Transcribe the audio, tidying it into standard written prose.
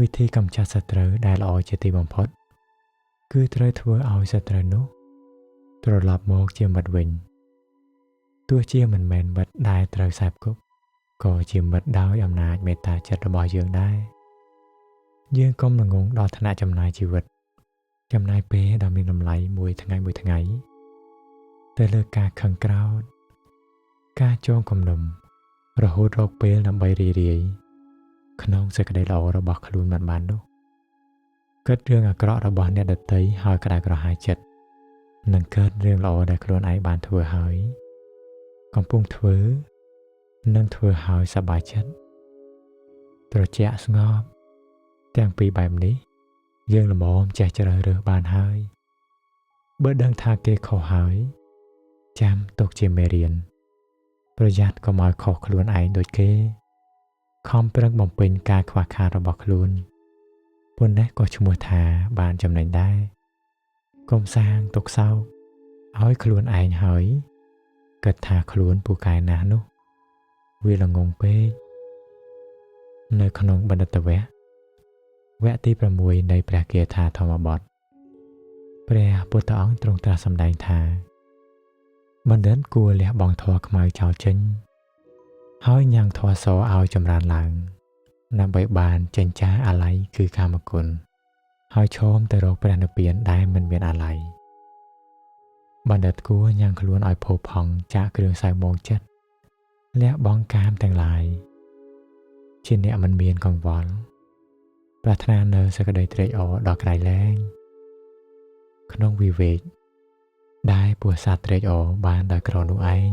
วิธีกำจัดศัตรูได้ល្អជាទីបំផុតគឺត្រូវធ្វើឲ្យศัត្រូវនោះត្រឡប់មកជាមិត្តវិញទោះជាមិនមែនមិត្តដែលត្រូវខ្សែផ្គប់ក៏ជាមិត្តដោយអំណាចមេត្តាចិត្តរបស់យើងដែរយើងកុំល្ងងដល់ថ្នាក់ចំណាយជីវិតចំណាយពេលដ៏មានតម្លៃមួយថ្ងៃទៅលើការខឹងក្រោធការចងគំនុំរហូតរកពេលដើម្បីរីរាយក្នុងសេចក្តីល្អរបស់ខ្លួនមិនបាននោះគិតរឿងអាក្រក់របស់អ្នកដទៃហើយក្តៅក្រហាយចិត្តនឹងកើតរឿងល្អដែលខ្លួនឯងបានធ្វើហើយកំពុងធ្វើនឹងធ្វើឲ្យសប្បាយចិត្តត្រជាក់ស្ងប់ទាំងពីរបែបនេះយើងល្មមចេះជ្រើសរើសបានហើយបើដឹងថាគេខុសហើយចាំទុកជាមេរៀនប្រយ័ត្នកុំឲ្យខុសខ្លួនឯងដូចគេខំប្រឹងបំពេញការខ្វះខាតរបស់ខ្លួនប៉ុន្តែក៏ឈ្មោះថាបានចំណេញដែរកុំសាងទុកសោកឲ្យខ្លួនឯងហើយគិតថាខ្លួនពូកែណាស់នោះវាល្ងងពេកនៅក្នុងបណ្ឌិតវគ្គទី6នៃព្រះគាថាធម្មបទព្រះពុទ្ធអង្គទ្រង់ត្រាស់សម្ដែងថាបណ្ឌិតគួរលះបង់ធម៌ខ្មៅចោលចេញហើយញ៉ាំងធម៌សឲ្យចម្រើនឡើងដើម្បីបានចិញ្ចាអាល័យគឺកាមគុណហើយឈោមទៅរកព្រះនិព្វានដែលមិនមានអាល័យបណ្ឌិតគួរញ៉ាំងខ្លួនឲ្យផូរផង់ចាកគ្រឿងសៅមងចិត្តលះបង់កាមទាំងឡាយជាអ្នកមិនមានកង្វល់ប្រាថ្នានៅសេចក្តីត្រេកអរដល់ក្រៃលែងក្នុងវិវេកដែលពួកសត្វត្រេកអរបានដោយក្រនោះឯង